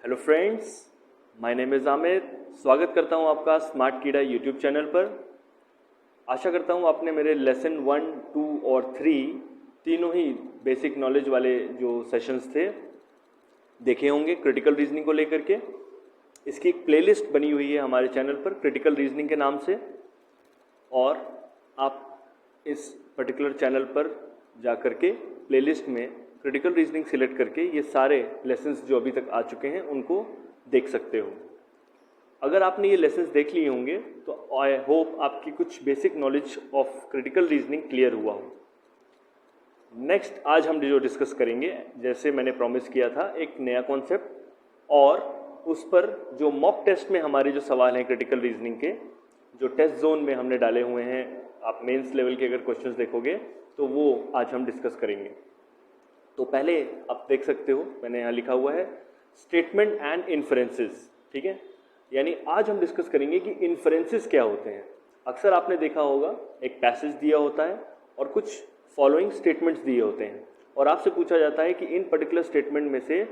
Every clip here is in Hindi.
Hello friends, my name is Aamir. स्वागत करता हूं आपका स्मार्ट कीड़ा यूट्यूब चैनल पर। आशा करता हूं आपने मेरे लेसन 1, 2 और 3 तीनों ही बेसिक नॉलेज वाले जो सेशंस थे देखे होंगे क्रिटिकल रीजनिंग को लेकर के। इसकी एक प्लेलिस्ट बनी हुई है हमारे चैनल पर क्रिटिकल रीजनिंग के नाम से, और आप इस पर्टिकुलर चैनल पर जा कर के प्लेलिस्ट में क्रिटिकल रीजनिंग सिलेक्ट करके ये सारे लेसन्स जो अभी तक आ चुके हैं उनको देख सकते हो। अगर आपने ये लेसन्स देख लिए होंगे तो आई होप आपकी कुछ basic knowledge of critical reasoning clear हुआ हो। नेक्स्ट आज हम जो डिस्कस करेंगे, जैसे मैंने प्रॉमिस किया था, एक नया कॉन्सेप्ट, और उस पर जो मॉक टेस्ट में हमारे जो सवाल हैं क्रिटिकल रीजनिंग के, जो टेस्ट जोन में हमने डाले हुए हैं, आप मेंस लेवल के अगर क्वेश्चंस देखोगे तो वो आज हम डिस्कस करेंगे। तो पहले आप देख सकते हो मैंने यहाँ लिखा हुआ है स्टेटमेंट एंड इन्फरेंसेस, ठीक है। यानी आज हम डिस्कस करेंगे कि इन्फरेंसेस क्या होते हैं। अक्सर आपने देखा होगा एक पैसेज दिया होता है और कुछ फॉलोइंग स्टेटमेंट्स दिए होते हैं, और आपसे पूछा जाता है कि इन पर्टिकुलर स्टेटमेंट में से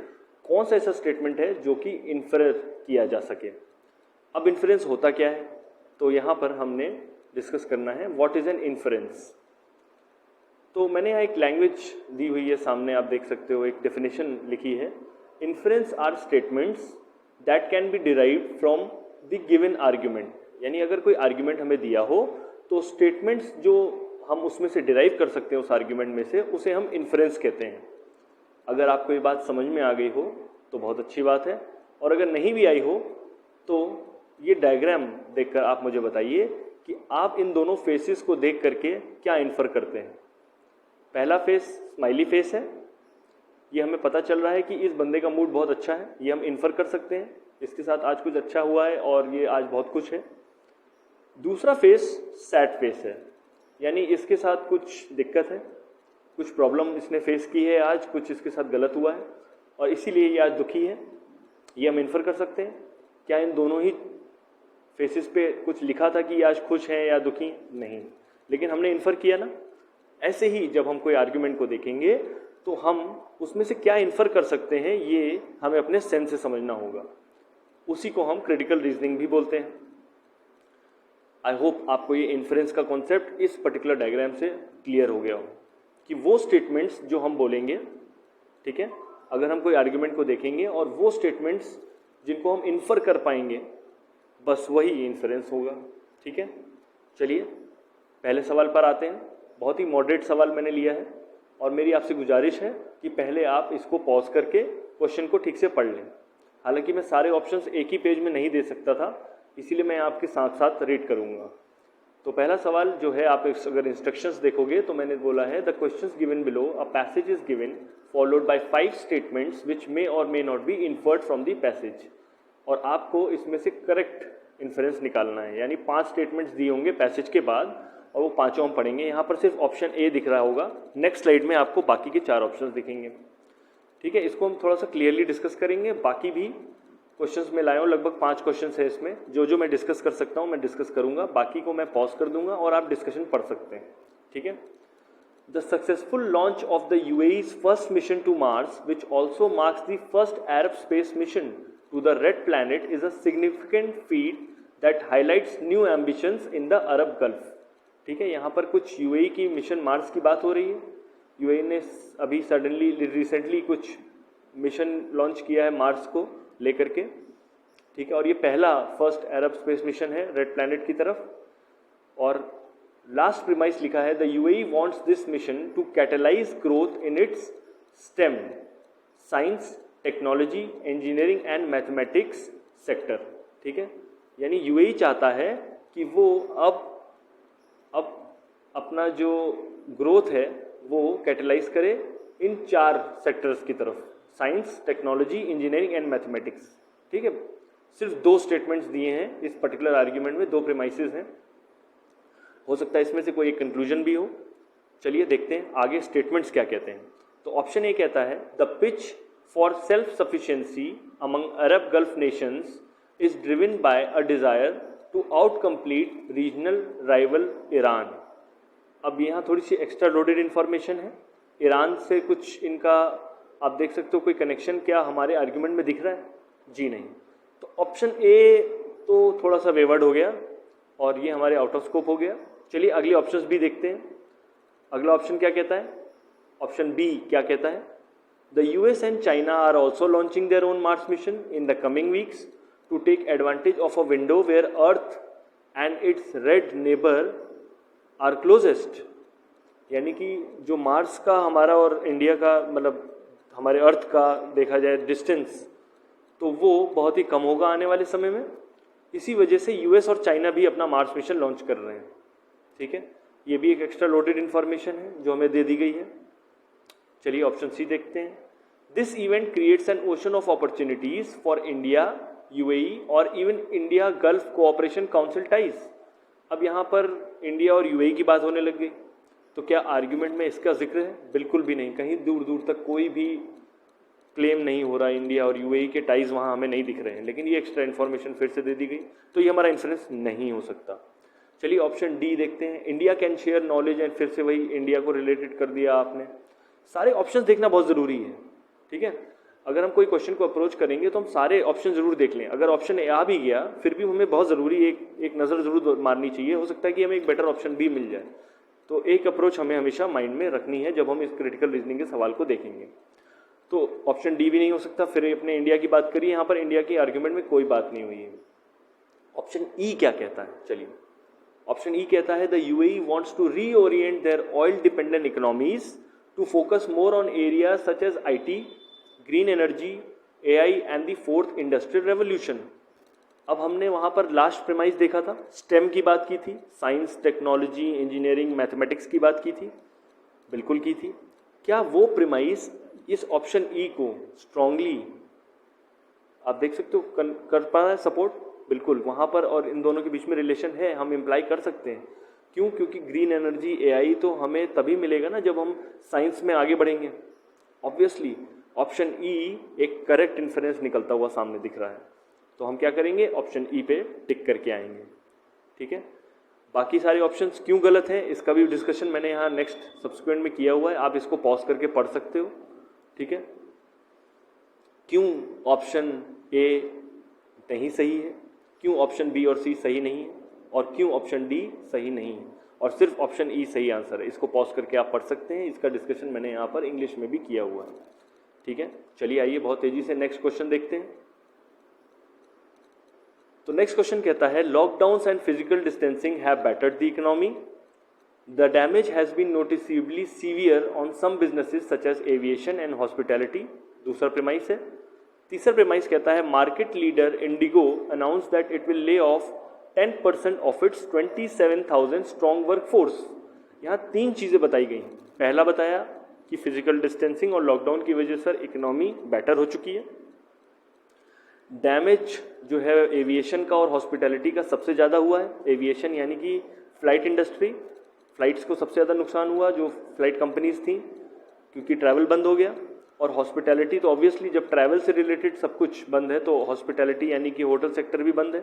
कौन सा ऐसा स्टेटमेंट है जो कि इन्फर किया जा सके। अब इन्फरेंस होता क्या है, तो यहाँ पर हमने डिस्कस करना है व्हाट इज़ एन इन्फरेंस। तो मैंने यहाँ एक लैंग्वेज दी हुई है सामने, आप देख सकते हो, एक डेफिनेशन लिखी है। Inference are statements that can be derived from the given argument. यानी अगर कोई आर्ग्यूमेंट हमें दिया हो तो स्टेटमेंट्स जो हम उसमें से डिराइव कर सकते हैं उस आर्ग्यूमेंट में से, उसे हम इन्फरेंस कहते हैं। अगर आपको ये बात समझ में आ गई हो तो बहुत अच्छी बात है, और अगर नहीं भी आई हो तो ये डायग्राम देखकर आप मुझे बताइए कि आप इन दोनों फेसेस को देख करके क्या इन्फर करते हैं। पहला फेस स्माइली फेस है, ये हमें पता चल रहा है कि इस बंदे का मूड बहुत अच्छा है, ये हम इन्फर कर सकते हैं, इसके साथ आज कुछ अच्छा हुआ है और ये आज बहुत खुश है। दूसरा फेस सैड फेस है, यानी इसके साथ कुछ दिक्कत है, कुछ प्रॉब्लम इसने फेस की है, आज कुछ इसके साथ गलत हुआ है और इसीलिए ये आज दुखी है, ये हम इन्फर कर सकते हैं। क्या इन दोनों ही फेसेस पे कुछ लिखा था कि ये आज खुश हैं या दुखी? नहीं, लेकिन हमने इन्फर किया ना। ऐसे ही जब हम कोई आर्ग्यूमेंट को देखेंगे तो हम उसमें से क्या इन्फर कर सकते हैं, ये हमें अपने सेंस से समझना होगा। उसी को हम क्रिटिकल रीजनिंग भी बोलते हैं। आई होप आपको ये इन्फरेंस का कॉन्सेप्ट इस पर्टिकुलर डायग्राम से क्लियर हो गया हो कि वो स्टेटमेंट्स जो हम बोलेंगे, ठीक है, अगर हम कोई आर्ग्यूमेंट को देखेंगे और वो स्टेटमेंट्स जिनको हम इन्फर कर पाएंगे, बस वही इन्फरेंस होगा, ठीक है। चलिए पहले सवाल पर आते हैं। बहुत ही मॉडरेट सवाल मैंने लिया है और मेरी आपसे गुजारिश है कि पहले आप इसको पॉज करके क्वेश्चन को ठीक से पढ़ लें। हालांकि मैं सारे ऑप्शंस एक ही पेज में नहीं दे सकता था, इसीलिए मैं आपके साथ साथ रीड करूंगा। तो पहला सवाल जो है, आप अगर इंस्ट्रक्शंस देखोगे तो मैंने बोला है the questions given below, a passage is given followed by 5 statements which may और may not be inferred from the passage. और आपको इसमें से करेक्ट इन्फरेंस निकालना है, यानी 5 स्टेटमेंट्स दिए होंगे पैसेज के बाद और वो पांचों हम पढ़ेंगे। यहाँ पर सिर्फ ऑप्शन ए दिख रहा होगा, नेक्स्ट स्लाइड में आपको बाकी के 4 ऑप्शंस दिखेंगे, ठीक है। इसको हम थोड़ा सा क्लियरली डिस्कस करेंगे। बाकी भी क्वेश्चंस में लाए हूँ, लगभग 5 क्वेश्चंस है इसमें। जो मैं डिस्कस कर सकता हूँ मैं डिस्कस करूंगा, बाकी को मैं पॉज कर दूंगा और आप डिस्कशन पढ़ सकते हैं, ठीक है। The successful launch of the UAE's first mission to Mars which also marks the first Arab space mission to the red planet is a significant feat that highlights new ambitions in the Arab Gulf, ठीक है। यहाँ पर कुछ UAE की मिशन मार्स की बात हो रही है। UAE ने अभी सडनली रिसेंटली कुछ मिशन लॉन्च किया है मार्स को लेकर के, ठीक है, और ये पहला फर्स्ट अरब स्पेस मिशन है रेड प्लैनेट की तरफ। और लास्ट प्रीमाइस लिखा है the UAE wants this mission to catalyse growth in its STEM, science, technology, engineering and mathematics sector, ठीक है। यानी UAE चाहता है कि वो अब अपना जो ग्रोथ है वो कैटलाइज करे इन 4 सेक्टर्स की तरफ, science, technology, engineering and mathematics, ठीक है। सिर्फ 2 स्टेटमेंट्स दिए हैं इस पर्टिकुलर आर्ग्यूमेंट में, 2 प्रीमाइसेस हैं। हो सकता है इसमें से कोई एक कंक्लूजन भी हो। चलिए देखते हैं आगे स्टेटमेंट्स क्या कहते हैं। तो ऑप्शन ए कहता है the pitch for self sufficiency among Arab Gulf nations is driven by a desire to out complete regional rival Iran. अब यहाँ थोड़ी सी एक्स्ट्रा लोडेड इन्फॉर्मेशन है। ईरान से कुछ इनका आप देख सकते हो कोई कनेक्शन क्या हमारे आर्ग्यूमेंट में दिख रहा है? जी नहीं। तो ऑप्शन ए तो थोड़ा सा वेवर्ड हो गया और ये हमारे आउट ऑफ स्कोप हो गया। चलिए अगले ऑप्शंस भी देखते हैं। अगला ऑप्शन क्या कहता है? ऑप्शन बी क्या कहता है? The US and China are also launching their own Mars mission in the coming weeks to take advantage of a window where earth and its red neighbour are closest. यानी कि जो मार्स का हमारा और इंडिया का मतलब हमारे अर्थ का देखा जाए डिस्टेंस, तो वो बहुत ही कम होगा आने वाले समय में। इसी वजह से यूएस और चाइना भी अपना मार्स मिशन लॉन्च कर रहे हैं। ठीक है, ये भी एक एक्स्ट्रा लोडेड इन्फॉर्मेशन है जो हमें दे दी गई है। चलिए ऑप्शन सी देखते हैं। This event creates an ocean of opportunities for India, UAE और even India Gulf Cooperation Council ties. अब यहाँ पर इंडिया और यूएई की बात होने लग गई, तो क्या आर्ग्यूमेंट में इसका जिक्र है? बिल्कुल भी नहीं। कहीं दूर दूर तक कोई भी क्लेम नहीं हो रहा। इंडिया और यूएई के टाइज वहाँ हमें नहीं दिख रहे हैं, लेकिन ये एक्स्ट्रा इन्फॉर्मेशन फिर से दे दी गई, तो ये हमारा इन्फ्लुएंस नहीं हो सकता। चलिए ऑप्शन डी देखते हैं। India can share knowledge and फिर से वही इंडिया को रिलेटेड कर दिया आपने। सारे ऑप्शंस देखना बहुत ज़रूरी है। ठीक है, अगर हम कोई क्वेश्चन को अप्रोच करेंगे तो हम सारे ऑप्शन ज़रूर देख लें। अगर ऑप्शन आ भी गया फिर भी हमें बहुत ज़रूरी एक नज़र ज़रूर मारनी चाहिए। हो सकता है कि हमें एक बेटर ऑप्शन भी मिल जाए। तो एक अप्रोच हमें हमेशा माइंड में रखनी है जब हम इस क्रिटिकल रीजनिंग के सवाल को देखेंगे। तो ऑप्शन डी भी नहीं हो सकता। फिर अपने इंडिया की बात करिए, यहाँ पर इंडिया की आर्ग्यूमेंट में कोई बात नहीं हुई है। ऑप्शन ई क्या कहता है? चलिए ऑप्शन ई कहता है the UAE wants to reorient their oil dependent economies to focus more on areas such as IT, green energy, AI and the fourth industrial revolution. अब हमने वहाँ पर लास्ट प्रेमाइस देखा था, स्टेम की बात की थी, साइंस, टेक्नोलॉजी, इंजीनियरिंग, मैथमेटिक्स की बात की थी, बिल्कुल की थी। क्या वो प्रेमाइस इस ऑप्शन ई को स्ट्रांगली आप देख सकते हो कर पा रहा है सपोर्ट? बिल्कुल, वहाँ पर और इन दोनों के बीच में रिलेशन है, हम इम्प्लाई कर सकते हैं। क्यों? क्योंकि ग्रीन एनर्जी, एआई तो हमें तभी मिलेगा ना जब हम साइंस में आगे बढ़ेंगे। ऑब्वियसली ऑप्शन ई एक करेक्ट इन्फ्रेंस निकलता हुआ सामने दिख रहा है, तो हम क्या करेंगे? ऑप्शन ई पे टिक करके आएंगे। ठीक है, बाकी सारे ऑप्शंस क्यों गलत हैं इसका भी डिस्कशन मैंने यहाँ नेक्स्ट सब्सिक्वेंट में किया हुआ है, आप इसको पॉज करके पढ़ सकते हो। ठीक है, क्यों ऑप्शन ए नहीं सही है, क्यों ऑप्शन बी और सी सही नहीं है, और क्यों ऑप्शन डी सही नहीं है, और सिर्फ ऑप्शन ई सही आंसर है। इसको पॉज करके आप पढ़ सकते हैं। इसका डिस्कशन मैंने यहाँ पर इंग्लिश में भी किया हुआ है। ठीक है, चलिए आइए बहुत तेजी से नेक्स्ट क्वेश्चन देखते हैं। तो नेक्स्ट क्वेश्चन कहता है lockdowns and physical distancing have battered the economy, the damage has been noticeably severe on some businesses such as aviation and hospitality. दूसरा प्रेमाइस है। तीसरा प्रेमाइस कहता है market leader IndiGo announce that it will lay off 10% of its 27,000 strong workforce. यहाँ तीन चीज़ें बताई गई। पहला बताया कि फिजिकल डिस्टेंसिंग और लॉकडाउन की वजह से इकोनॉमी बेटर हो चुकी है। डैमेज जो है एविएशन का और हॉस्पिटैलिटी का सबसे ज़्यादा हुआ है। एविएशन यानी कि फ्लाइट इंडस्ट्री, फ्लाइट्स को सबसे ज़्यादा नुकसान हुआ जो फ्लाइट कंपनीज थी, क्योंकि ट्रैवल बंद हो गया। और हॉस्पिटैलिटी तो ऑब्वियसली जब ट्रैवल से रिलेटेड सब कुछ बंद है तो हॉस्पिटैलिटी यानी कि होटल सेक्टर भी बंद है,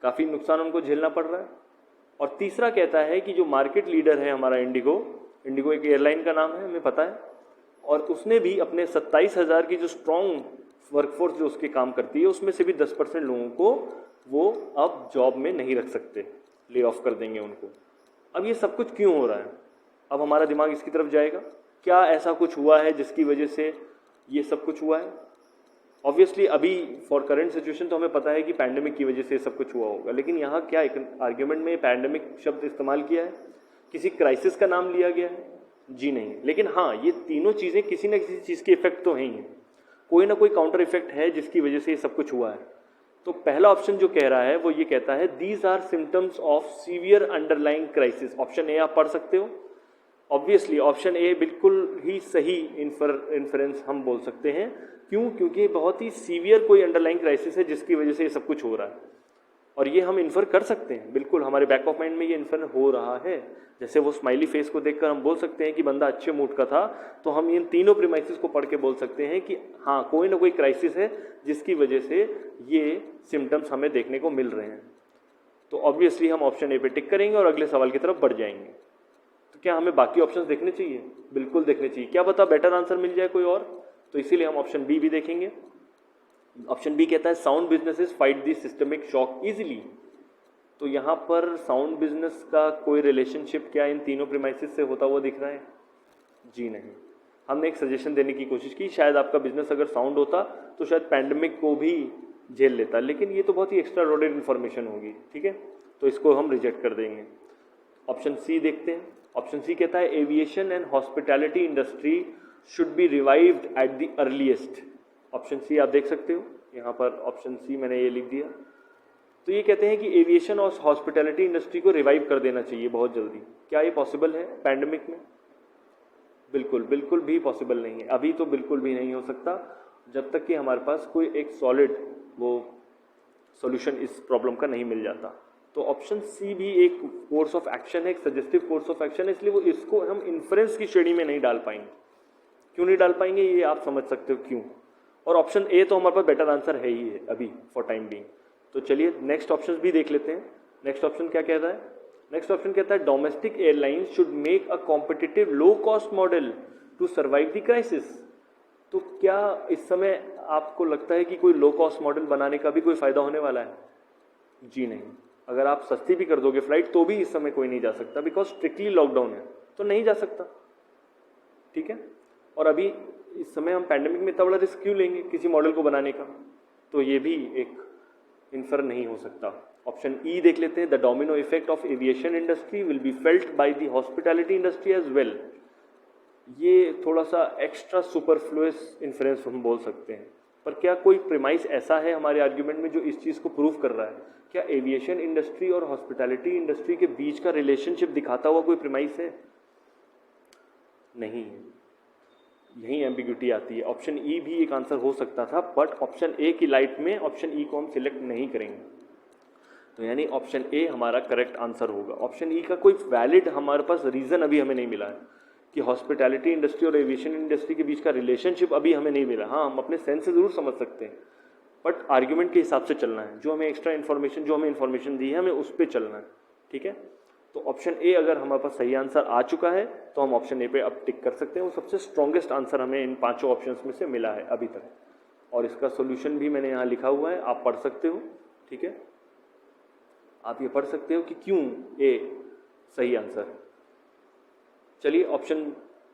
काफ़ी नुकसान उनको झेलना पड़ रहा है। और तीसरा कहता है कि जो मार्केट लीडर है हमारा इंडिगो एक एयरलाइन का नाम है, हमें पता है, और उसने भी अपने 27,000 की जो स्ट्रॉन्ग वर्कफोर्स जो उसके काम करती है उसमें से भी 10% लोगों को वो अब जॉब में नहीं रख सकते, ले ऑफ कर देंगे उनको। अब ये सब कुछ क्यों हो रहा है? अब हमारा दिमाग इसकी तरफ जाएगा, क्या ऐसा कुछ हुआ है जिसकी वजह से ये सब कुछ हुआ है? ऑब्वियसली अभी फॉर करंट सिचुएशन तो हमें पता है कि पैंडेमिक की वजह से सब कुछ हुआ होगा, लेकिन यहाँ क्या आर्ग्यूमेंट में पैंडेमिक शब्द इस्तेमाल किया है? किसी क्राइसिस का नाम लिया गया है? जी नहीं। लेकिन हाँ, ये तीनों चीज़ें किसी न किसी चीज़ के इफेक्ट तो हैं ही, कोई ना कोई काउंटर इफेक्ट है जिसकी वजह से ये सब कुछ हुआ है। तो पहला ऑप्शन जो कह रहा है वो ये कहता है these are symptoms of severe underlying crisis. Option A आप पढ़ सकते हो। ऑब्वियसली ऑप्शन ए बिल्कुल ही सही इन्फ्रेंस हम बोल सकते हैं। क्यों? क्योंकि बहुत ही सीवियर कोई अंडरलाइंग क्राइसिस है जिसकी वजह से ये सब कुछ हो रहा है, और ये हम इन्फर कर सकते हैं। बिल्कुल हमारे बैक ऑफ माइंड में ये इन्फर हो रहा है। जैसे वो स्माइली फेस को देखकर हम बोल सकते हैं कि बंदा अच्छे मूड का था, तो हम इन तीनों प्रीमाइसिस को पढ़ के बोल सकते हैं कि हाँ, कोई ना कोई क्राइसिस है जिसकी वजह से ये सिम्टम्स हमें देखने को मिल रहे हैं। तो ऑब्वियसली हम ऑप्शन ए पे टिक करेंगे और अगले सवाल की तरफ बढ़ जाएंगे। तो क्या हमें बाकी ऑप्शंस देखने चाहिए? बिल्कुल देखने चाहिए। क्या पता बेटर आंसर मिल जाए कोई और, तो इसीलिए हम ऑप्शन बी भी देखेंगे। ऑप्शन बी कहता है sound businesses fight the systemic shock easily. तो यहाँ पर साउंड बिजनेस का कोई रिलेशनशिप क्या इन तीनों प्रीमाइसेस से होता हुआ दिख रहा है? जी नहीं। हमने एक सजेशन देने की कोशिश की, शायद आपका बिजनेस अगर साउंड होता तो शायद पैंडेमिक को भी झेल लेता, लेकिन ये तो बहुत ही एक्स्ट्रा ऑर्डिनरी इन्फॉर्मेशन होगी, ठीक है, तो इसको हम रिजेक्ट कर देंगे। ऑप्शन सी देखते हैं। ऑप्शन सी कहता है aviation and hospitality industry should be revived at the earliest. Option C आप देख सकते हो यहाँ पर, ऑप्शन सी मैंने ये लिख दिया। तो ये कहते हैं कि एविएशन और हॉस्पिटैलिटी इंडस्ट्री को रिवाइव कर देना चाहिए बहुत जल्दी। क्या ये पॉसिबल है पैंडेमिक में? बिल्कुल भी पॉसिबल नहीं है, अभी तो बिल्कुल भी नहीं हो सकता जब तक कि हमारे पास कोई एक सॉलिड वो सॉल्यूशन इस प्रॉब्लम का नहीं मिल जाता। तो ऑप्शन सी भी एक कोर्स ऑफ एक्शन है, एक सजेस्टिव कोर्स ऑफ एक्शन है, इसलिए वो इसको हम इन्फ्रेंस की श्रेणी में नहीं डाल पाएंगे। क्यों नहीं डाल पाएंगे ये आप समझ सकते हो क्यों। और ऑप्शन ए तो हमारे पास बेटर आंसर है ही है अभी फॉर टाइम बीइंग। तो चलिए नेक्स्ट ऑप्शन भी देख लेते हैं। नेक्स्ट ऑप्शन क्या कहता है? नेक्स्ट ऑप्शन कहता है domestic airlines should make a competitive low cost model to survive the crisis. तो क्या इस समय आपको लगता है कि कोई लो कॉस्ट मॉडल बनाने का भी कोई फायदा होने वाला है? जी नहीं। अगर आप सस्ती भी कर दोगे फ्लाइट तो भी इस समय कोई नहीं जा सकता, बिकॉज स्ट्रिक्टली लॉकडाउन है, तो नहीं जा सकता, ठीक है। और अभी इस समय हम पैंडेमिक में इतना बड़ा रिस्क क्यों लेंगे किसी मॉडल को बनाने का? तो ये भी एक इन्फर नहीं हो सकता। ऑप्शन ई देख लेते हैं। The domino effect of aviation industry will be felt by the hospitality industry as well. ये थोड़ा सा एक्स्ट्रा सुपरफ्लुअस इन्फ्रेंस हम बोल सकते हैं, पर क्या कोई प्रीमाइस ऐसा है हमारे आर्ग्यूमेंट में जो इस चीज़ को प्रूव कर रहा है? क्या एविएशन इंडस्ट्री और हॉस्पिटैलिटी इंडस्ट्री के बीच का रिलेशनशिप दिखाता हुआ कोई प्रीमाइस है? नहीं है, यही एम्बिग्यूटी आती है। ऑप्शन ई भी एक आंसर हो सकता था, बट ऑप्शन ए की लाइट में ऑप्शन ई को हम सिलेक्ट नहीं करेंगे, तो यानी ऑप्शन ए हमारा करेक्ट आंसर होगा। ऑप्शन ई का कोई वैलिड हमारे पास रीज़न अभी हमें नहीं मिला है कि हॉस्पिटैलिटी इंडस्ट्री और एविएशन इंडस्ट्री के बीच का रिलेशनशिप अभी हमें नहीं मिला। हाँ, हम अपने सेंस से ज़रूर समझ सकते हैं, बट आर्ग्यूमेंट के हिसाब से चलना है। जो हमें एक्स्ट्रा इन्फॉर्मेशन, जो हमें इन्फॉर्मेशन दी है, हमें उस पर चलना है, ठीक है। तो ऑप्शन ए अगर हमारे पास सही आंसर आ चुका है तो हम ऑप्शन ए पे अब टिक कर सकते हैं। वो सबसे स्ट्रॉन्गेस्ट आंसर हमें इन पांचों ऑप्शंस में से मिला है अभी तक, और इसका सोल्यूशन भी मैंने यहाँ लिखा हुआ है, आप पढ़ सकते हो, ठीक है। आप ये पढ़ सकते हो कि क्यों ए सही आंसर। चलिए ऑप्शन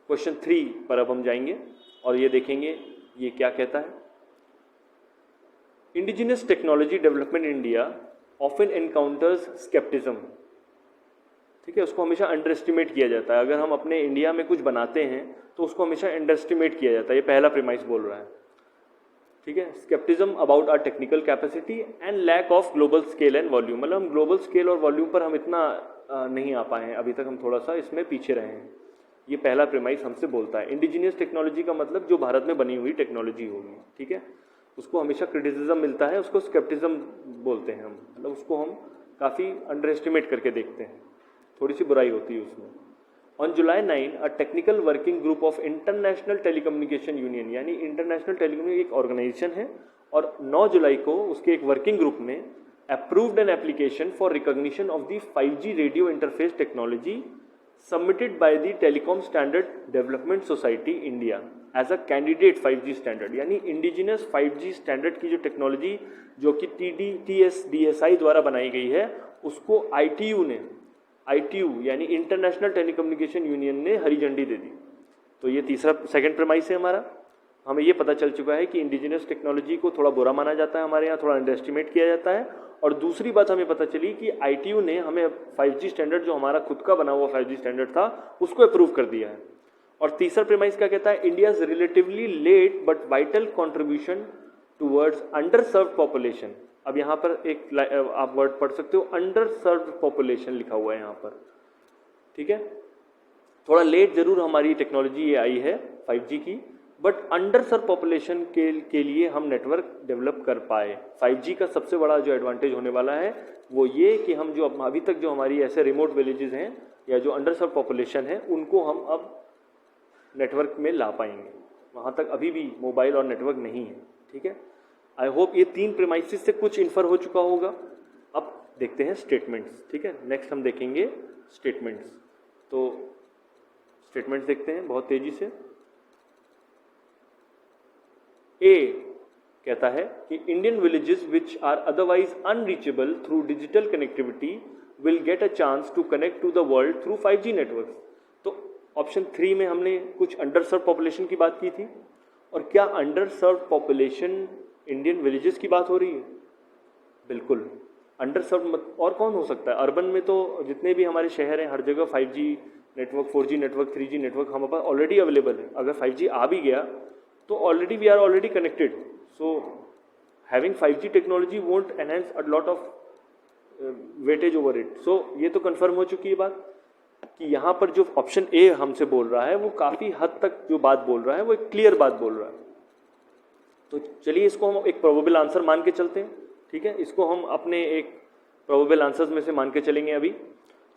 क्वेश्चन 3 पर अब हम जाएंगे और ये देखेंगे ये क्या कहता है। Indigenous technology development India often encounters scepticism, ठीक है, उसको हमेशा अंडर एस्टिमेट किया जाता है। अगर हम अपने इंडिया में कुछ बनाते हैं तो उसको हमेशा अंडर एस्टिमेट किया जाता है, ये पहला प्रीमाइस बोल रहा है, ठीक है। Scepticism about our technical capacity and lack of global scale and volume, मतलब हम ग्लोबल स्केल और वॉल्यूम पर हम इतना नहीं आ पाए हैं अभी तक, हम थोड़ा सा इसमें पीछे रहे हैं। ये पहला प्रीमाइस हमसे बोलता है। इंडिजिनियस टेक्नोलॉजी का मतलब जो भारत में बनी हुई टेक्नोलॉजी होगी, ठीक है, उसको हमेशा क्रिटिसिज्म मिलता है, उसको स्केप्टिज्म बोलते हैं हम, मतलब उसको हम काफ़ी अंडर एस्टिमेट करके देखते हैं, थोड़ी सी बुराई होती है उसमें। On July 9 a technical working group of International Telecommunication Union, यानी इंटरनेशनल टेलीकम्युनिकेशन एक ऑर्गेनाइजेशन है, और 9 जुलाई को उसके एक वर्किंग ग्रुप ने approved an application for recognition of the 5G radio interface technology submitted by the Telecom Standard Development Society India as a candidate 5G standard, यानी इंडिजिनस 5G स्टैंडर्ड की जो टेक्नोलॉजी जो कि TDSI द्वारा बनाई गई है, उसको ITU यानी इंटरनेशनल टेलीकम्युनिकेशन यूनियन ने हरी झंडी दे दी। तो ये तीसरा सेकंड प्रीमाइस है हमारा। हमें ये पता चल चुका है कि इंडिजिनस टेक्नोलॉजी को थोड़ा बुरा माना जाता है हमारे यहाँ, थोड़ा अंडर एस्टिमेट किया जाता है। और दूसरी बात हमें पता चली कि ITU ने हमें 5G स्टैंडर्ड, जो हमारा खुद का बना हुआ 5G स्टैंडर्ड था, उसको अप्रूव कर दिया है। और तीसरा प्रीमाइस क्या कहता है? India's relatively late but vital contribution towards under served population. अब यहाँ पर एक आप वर्ड पढ़ सकते हो, अंडर सर्व्ड पॉपुलेशन लिखा हुआ है यहाँ पर, ठीक है। थोड़ा लेट जरूर हमारी टेक्नोलॉजी ये आई है 5G की, बट अंडर सर्व पॉपुलेशन के लिए हम नेटवर्क डेवलप कर पाए। 5G का सबसे बड़ा जो एडवांटेज होने वाला है वो ये कि हम जो अभी तक जो हमारी ऐसे रिमोट विलेजेस हैं या जो अंडर सर्व पॉपुलेशन है, उनको हम अब नेटवर्क में ला पाएंगे। वहाँ तक अभी भी मोबाइल और नेटवर्क नहीं है, ठीक है। आई होप ये 3 प्रीमाइसिस से कुछ इन्फर हो चुका होगा। अब देखते हैं स्टेटमेंट्स, ठीक है। नेक्स्ट हम देखेंगे स्टेटमेंट्स। तो स्टेटमेंट्स देखते हैं बहुत तेजी से। ए कहता है कि Indian villages which are otherwise unreachable through digital connectivity will get a chance to connect to the world through 5G network. तो ऑप्शन 3 में हमने कुछ अंडर सर्व पॉपुलेशन की बात की थी, और क्या अंडर सर्व पॉपुलेशन इंडियन विलेजेस की बात हो रही है? बिल्कुल अंडर सर्व और कौन हो सकता है? अर्बन में तो जितने भी हमारे शहर हैं हर जगह 5G network, 4G network, 3G network हमारे पास ऑलरेडी अवेलेबल है। अगर 5G आ भी गया तो already we are already connected, so having 5G technology won't enhance a lot of weightage over it. सो ये तो कंफर्म हो चुकी है बात कि यहाँ पर जो ऑप्शन ए हमसे बोल रहा है वो काफ़ी हद तक जो बात बोल रहा है वो एक क्लियर बात बोल रहा है। तो चलिए इसको हम एक प्रोबेबल आंसर मान के चलते हैं, ठीक है, इसको हम अपने एक प्रोबेबल आंसर्स में से मान के चलेंगे अभी।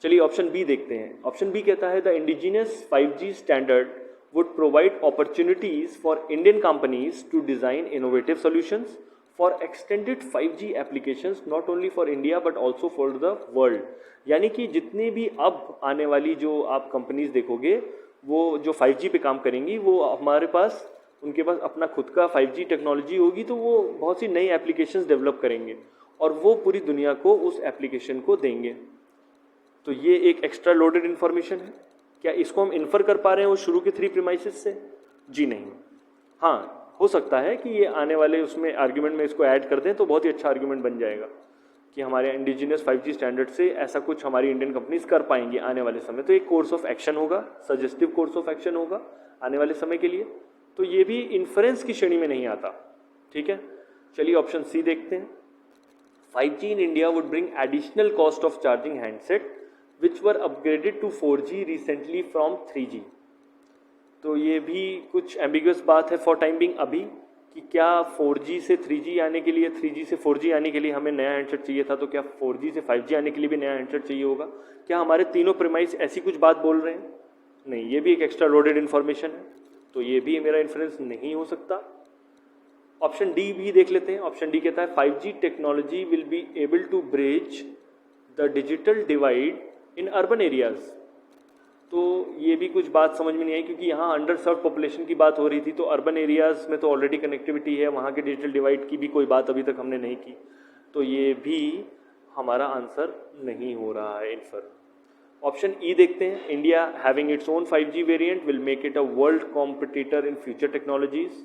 चलिए ऑप्शन बी देखते हैं। ऑप्शन बी कहता है the indigenous 5G standard would provide opportunities for Indian companies to design innovative solutions for extended 5G applications not only for India but also for the world. यानी कि जितने भी अब आने वाली जो आप कंपनीज देखोगे वो जो 5G पे काम करेंगी वो हमारे पास, उनके पास अपना खुद का 5G टेक्नोलॉजी होगी, तो वो बहुत सी नई एप्लीकेशंस डेवलप करेंगे और वो पूरी दुनिया को उस एप्लीकेशन को देंगे। तो ये एक एक्स्ट्रा लोडेड इन्फॉर्मेशन है। क्या इसको हम इन्फर कर पा रहे हैं वो शुरू के 3 प्रीमाइसेस से? जी नहीं। हाँ, हो सकता है कि ये आने वाले उसमें आर्ग्यूमेंट में इसको ऐड कर दें तो बहुत ही अच्छा आर्ग्यूमेंट बन जाएगा कि हमारे इंडिजिनियस 5G स्टैंडर्ड से ऐसा कुछ हमारी इंडियन कंपनीज कर पाएंगी आने वाले समय। तो एक कोर्स ऑफ एक्शन होगा, सजेस्टिव कोर्स ऑफ एक्शन होगा आने वाले समय के लिए। तो ये भी इन्फ्रेंस की श्रेणी में नहीं आता, ठीक है। चलिए ऑप्शन सी देखते हैं। 5G in India would bring additional cost of charging handset which were upgraded to 4G recently from 3G। तो ये भी कुछ एम्बिगुअस बात है फॉर टाइम बिंग अभी कि क्या 4G से 3G आने के लिए, 3G से 4G आने के लिए हमें नया हैंडसेट चाहिए था, तो क्या 4G से 5G आने के लिए भी नया हैंडसेट चाहिए होगा? क्या हमारे तीनों प्रीमाइस ऐसी कुछ बात बोल रहे हैं? नहीं, ये भी एक एक्स्ट्रा लोडेड इन्फॉर्मेशन है, तो ये भी मेरा इन्फ्रेंस नहीं हो सकता। ऑप्शन डी भी देख लेते हैं। ऑप्शन डी कहता है 5G technology will be able to bridge the digital divide in urban areas. तो ये भी कुछ बात समझ में नहीं आई क्योंकि यहाँ अंडर सर्व पॉपुलेशन की बात हो रही थी, तो अर्बन एरियाज में तो ऑलरेडी कनेक्टिविटी है, वहाँ के डिजिटल डिवाइड की भी कोई बात अभी तक हमने नहीं की, तो ये भी हमारा आंसर नहीं हो रहा है इन्फर। ऑप्शन ई देखते हैं। India having its own 5G variant will make it a world competitor in future technologies.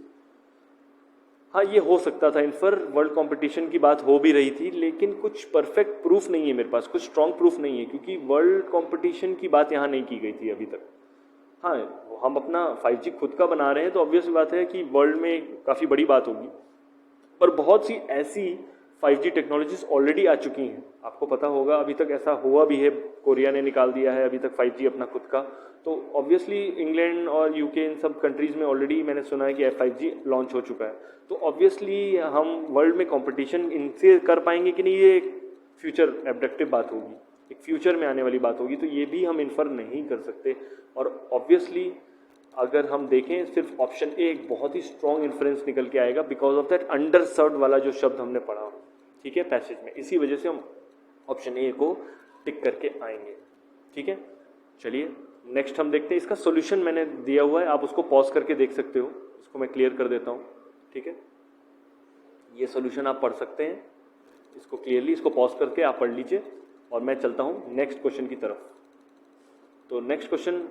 हाँ, ये हो सकता था इन्फर, वर्ल्ड कंपटीशन की बात हो भी रही थी, लेकिन कुछ परफेक्ट प्रूफ नहीं है मेरे पास, कुछ स्ट्रॉन्ग प्रूफ नहीं है क्योंकि वर्ल्ड कंपटीशन की बात यहाँ नहीं की गई थी अभी तक। हाँ, हम अपना 5G खुद का बना रहे हैं तो ऑब्वियस बात है कि वर्ल्ड में काफ़ी बड़ी बात होगी, पर बहुत सी ऐसी 5G टेक्नोलॉजीज ऑलरेडी आ चुकी हैं, आपको पता होगा, अभी तक ऐसा हुआ भी है, कोरिया ने निकाल दिया है अभी तक 5G अपना खुद का, तो ऑब्वियसली इंग्लैंड और यूके इन सब कंट्रीज़ में ऑलरेडी मैंने सुना है कि 5G लॉन्च हो चुका है, तो ऑब्वियसली हम वर्ल्ड में कंपटीशन इनसे कर पाएंगे कि नहीं, ये एक फ्यूचर एब्डक्टिव बात होगी, एक फ्यूचर में आने वाली बात होगी, तो ये भी हम इन्फर नहीं कर सकते। और ऑब्वियसली अगर हम देखें सिर्फ ऑप्शन ए एक बहुत ही स्ट्रॉन्ग इन्फ्रेंस निकल के आएगा because of that under served वाला जो शब्द हमने पढ़ा, ठीक है, पैसेज में, इसी वजह से हम ऑप्शन ए को टिक करके आएंगे, ठीक है। चलिए नेक्स्ट हम देखते हैं, इसका सॉल्यूशन मैंने दिया हुआ है, आप उसको पॉज करके देख सकते हो, इसको मैं क्लियर कर देता हूँ, ठीक है। ये सॉल्यूशन आप पढ़ सकते हैं इसको क्लियरली, इसको पॉज करके आप पढ़ लीजिए और मैं चलता हूँ नेक्स्ट क्वेश्चन की तरफ। तो नेक्स्ट क्वेश्चन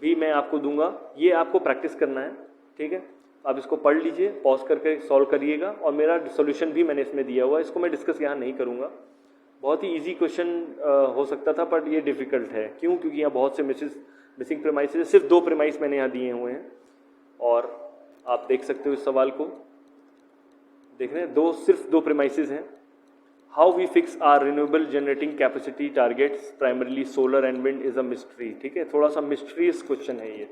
भी मैं आपको दूंगा, ये आपको प्रैक्टिस करना है, ठीक है। आप इसको पढ़ लीजिए, पॉज करके सॉल्व करिएगा, और मेरा सॉल्यूशन भी मैंने इसमें दिया हुआ है, इसको मैं डिस्कस यहाँ नहीं करूँगा। बहुत ही इजी क्वेश्चन हो सकता था, पर ये डिफ़िकल्ट है, क्यों? क्योंकि यहाँ बहुत से मिसिंग प्रीमाइसेस है, सिर्फ 2 प्रीमाइस मैंने यहाँ दिए हुए हैं, और आप देख सकते हो इस सवाल को, देख रहे हैं, सिर्फ 2 प्रीमाइसेस हैं। How we fix our renewable generating capacity targets primarily solar and wind is a mystery, ठीक है, थोड़ा सा मिस्ट्रियस क्वेश्चन है ये,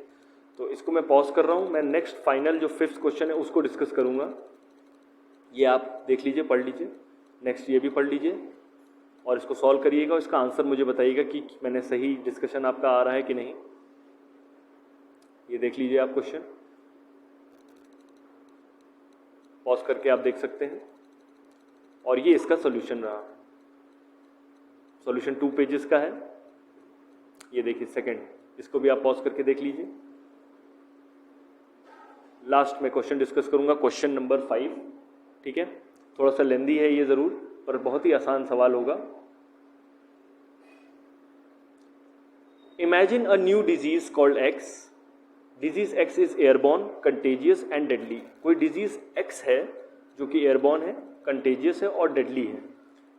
तो इसको मैं पॉज कर रहा हूँ। मैं नेक्स्ट फाइनल जो 5th क्वेश्चन है उसको डिस्कस करूँगा, ये आप देख लीजिए, पढ़ लीजिए, नेक्स्ट ये भी पढ़ लीजिए और इसको सॉल्व करिएगा, इसका आंसर मुझे बताइएगा कि मैंने सही डिस्कशन आपका आ रहा है कि नहीं। ये देख लीजिए आप क्वेश्चन, पॉज करके आप देख सकते हैं, और ये इसका सॉल्यूशन रहा। सॉल्यूशन 2 पेजेस का है, ये देखिए सेकंड, इसको भी आप पॉज करके देख लीजिए। लास्ट में क्वेश्चन डिस्कस करूंगा, क्वेश्चन नंबर 5, ठीक है, थोड़ा सा लेंदी है ये ज़रूर, पर बहुत ही आसान सवाल होगा। Imagine a new disease called x. Disease x is airborne, contagious and deadly. कोई डिजीज एक्स है जो कि एयरबॉर्न है, कंटेजियस है और डेडली है।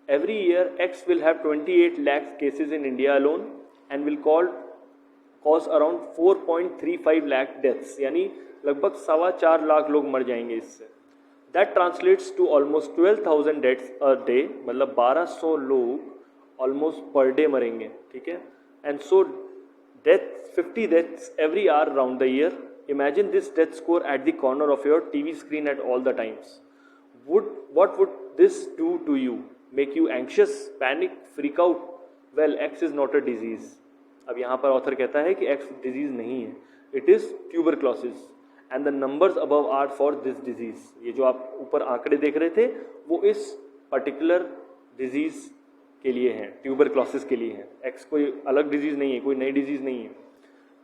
Every year X will have 28 lakh cases in India alone and will cause around 4.35 lakh deaths, यानी लगभग 4.25 लाख लोग मर जाएंगे इससे। That translates to almost 12,000 deaths a day, मतलब 1200 लोग ऑलमोस्ट पर डे मरेंगे, ठीक है। And so deaths, 50 deaths every hour around the year. Imagine this death score at the corner of your TV screen at all the times. What would this do to you? Make you anxious, panic, freak out? Well, X is not a disease. अब यहाँ पर ऑथर कहता है कि X डिजीज नहीं है, it is tuberculosis and the numbers above are for this disease. ये जो आप ऊपर आंकड़े देख रहे थे वो इस पर्टिकुलर डिजीज के लिए हैं, ट्यूबरक्लोसिस के लिए हैं। एक्स कोई अलग डिजीज नहीं है, कोई नई डिजीज नहीं है।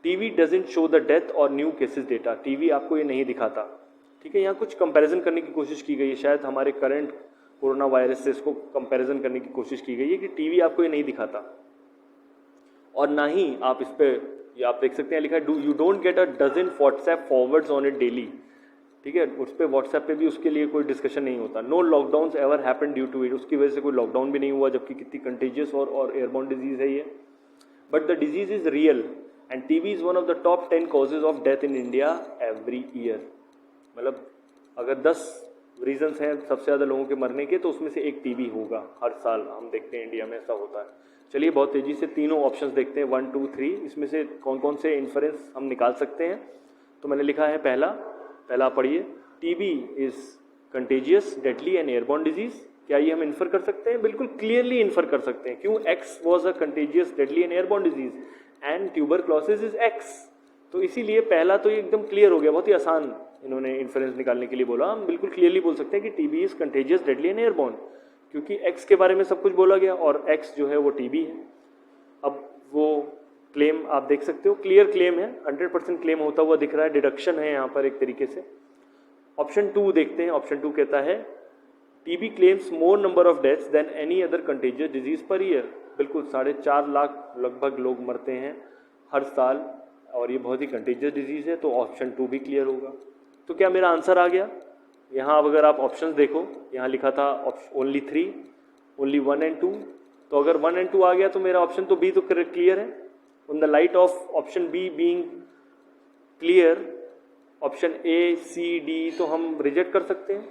TV doesn't show the death और न्यू केसेस डेटा। टीवी आपको ये नहीं दिखाता, ठीक है। यहाँ कुछ कंपैरिजन करने की कोशिश की गई है, शायद हमारे करंट कोरोना वायरस से इसको कंपैरिजन करने की कोशिश की गई है कि टीवी आपको ये नहीं दिखाता और ना ही आप इस पे, ये आप देख सकते हैं लिखा है you don't get a dozen WhatsApp forwards on it daily, ठीक है। उस पर व्हाट्सएप पे भी उसके लिए कोई डिस्कशन नहीं होता। No lockdown ever happen due to it, उसकी वजह से कोई लॉकडाउन भी नहीं हुआ, जबकि कितनी कंटेजियस और एयरबॉर्न डिजीज है ये। But the disease is real end TB is one of the top 10 causes of death in India every year. मतलब अगर 10 रीजन्स हैं सबसे ज़्यादा लोगों के मरने के, तो उसमें से एक टीबी होगा हर साल। हम देखते हैं इंडिया में ऐसा होता है। चलिए बहुत तेज़ी से तीनों ऑप्शंस देखते हैं, 1, 2, 3, इसमें से कौन कौन से इन्फरेंस हम निकाल सकते हैं। तो मैंने लिखा है पहला पढ़िए, TB is contagious, deadly and airborne disease. क्या ये हम इन्फर कर सकते हैं? बिल्कुल क्लियरली इन्फर कर सकते हैं। क्यों? X was a contagious, deadly and airborne disease and tuberculosis is x. तो इसीलिए पहला तो ये एकदम क्लियर हो गया, बहुत ही आसान इन्होंने इन्फरेंस निकालने के लिए बोला। हम बिल्कुल क्लियरली बोल सकते हैं कि TB is contagious, deadly and airborne, क्योंकि एक्स के बारे में सब कुछ बोला गया और एक्स जो है वो टीबी है। अब वो क्लेम आप देख सकते हो, क्लियर क्लेम है, 100% क्लेम होता हुआ दिख रहा है, डिडक्शन है यहाँ पर एक तरीके से। ऑप्शन 2 देखते हैं। ऑप्शन 2 कहता है TB claims more number of deaths than any other contagious disease per year. बिल्कुल 4.5 लाख लगभग लोग मरते हैं हर साल और ये बहुत ही कंटेजियस डिजीज है, तो ऑप्शन 2 भी क्लियर होगा। तो क्या मेरा आंसर आ गया? यहाँ अगर आप ऑप्शंस देखो, यहाँ लिखा था ओनली 3, ओनली 1 and 2, तो अगर 1 and 2 आ गया तो मेरा ऑप्शन तो बी तो क्लियर है। On the light of option B being clear, option A, C, D तो हम रिजेक्ट कर सकते हैं।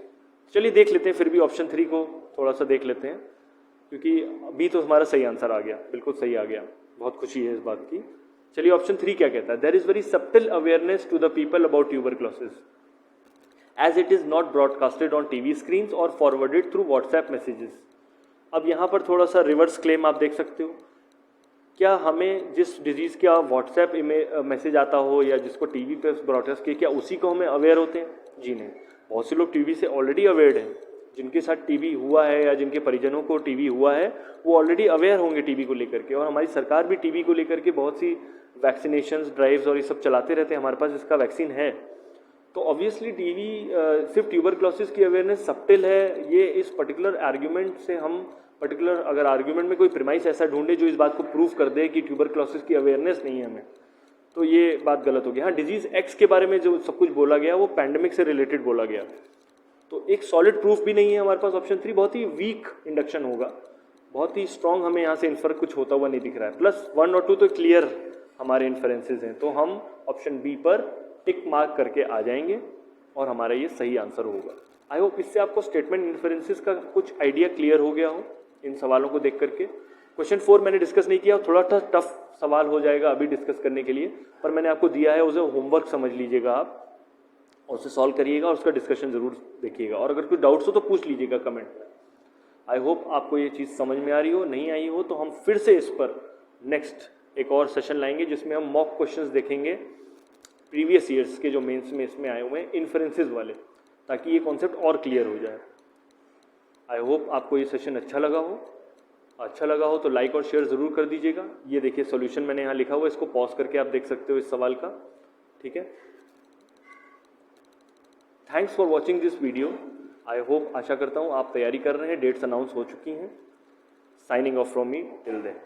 चलिए देख लेते हैं फिर भी ऑप्शन 3 को थोड़ा सा देख लेते हैं, क्योंकि बी तो हमारा सही आंसर आ गया, बिल्कुल सही आ गया, बहुत खुशी है इस बात की। चलिए ऑप्शन 3 क्या कहता है? There is very subtle awareness to the people about tuberculosis as it is not broadcasted on TV screens और फॉरवर्डेड थ्रू व्हाट्सएप मैसेजेस। अब यहाँ पर थोड़ा सा रिवर्स क्लेम आप देख सकते हो। क्या हमें जिस डिजीज़ का व्हाट्सएप मैसेज आता हो या जिसको टीवी पे ब्रॉडकास्ट किया, क्या उसी को हमें अवेयर होते हैं? जी नहीं, बहुत से लोग टीवी से ऑलरेडी अवेयर हैं। जिनके साथ टीबी हुआ है या जिनके परिजनों को टीबी हुआ है वो ऑलरेडी अवेयर होंगे टीबी को लेकर के। और हमारी सरकार भी टीबी को लेकर के बहुत सी वैक्सीनेशंस ड्राइव्स और ये सब चलाते रहते हैं, हमारे पास इसका वैक्सीन है। तो ऑब्वियसली टीबी सिर्फ ट्यूबरक्लोसिस की अवेयरनेस सब्टिल है, ये इस पर्टिकुलर आर्ग्यूमेंट से हम पर्टिकुलर अगर आर्ग्यूमेंट में कोई प्रीमाइस ऐसा ढूंढे जो इस बात को प्रूव कर दे कि ट्यूबरक्लोसिस की अवेयरनेस नहीं है हमें, तो ये बात गलत होगी। हाँ, डिजीज एक्स के बारे में जो सब कुछ बोला गया वो पैंडेमिक से रिलेटेड बोला गया, तो एक सॉलिड प्रूफ भी नहीं है हमारे पास। ऑप्शन 3 बहुत ही वीक इंडक्शन होगा, बहुत ही स्ट्रॉन्ग हमें यहाँ से इन्फर कुछ होता हुआ नहीं दिख रहा है। प्लस 1 और 2 तो क्लियर हमारे इन्फरेंसेज हैं, तो हम ऑप्शन बी पर टिक मार्क करके आ जाएंगे और हमारा ये सही आंसर होगा। आई होप इससे आपको स्टेटमेंट इन्फरेंसेज का कुछ आइडिया क्लियर हो गया हो इन सवालों को देख करके। क्वेश्चन 4 मैंने डिस्कस नहीं किया, थोड़ा टफ सवाल हो जाएगा अभी डिस्कस करने के लिए, पर मैंने आपको दिया है, उसे होमवर्क समझ लीजिएगा आप, उसे सॉल्व करिएगा और उसका डिस्कशन जरूर देखिएगा। और अगर कोई डाउट्स हो तो पूछ लीजिएगा कमेंट में। आई होप आपको ये चीज़ समझ में आ रही हो। नहीं आई हो तो हम फिर से इस पर नेक्स्ट एक और सेशन लाएंगे जिसमें हम मॉक क्वेश्चंस देखेंगे प्रीवियस ईयर्स के जो मेंस में इसमें आए हुए हैं इन्फरेंसेस वाले, ताकि ये कॉन्सेप्ट और क्लियर हो जाए। आई होप आपको ये सेशन अच्छा लगा हो तो लाइक और शेयर ज़रूर कर दीजिएगा। ये देखिए सॉल्यूशन मैंने यहाँ लिखा हुआ, इसको पॉज करके आप देख सकते हो इस सवाल का, ठीक है। Thanks for watching this video. I hope, आशा करता हूँ आप तैयारी कर रहे हैं, डेट्स अनाउंस हो चुकी हैं। Signing off from me till then.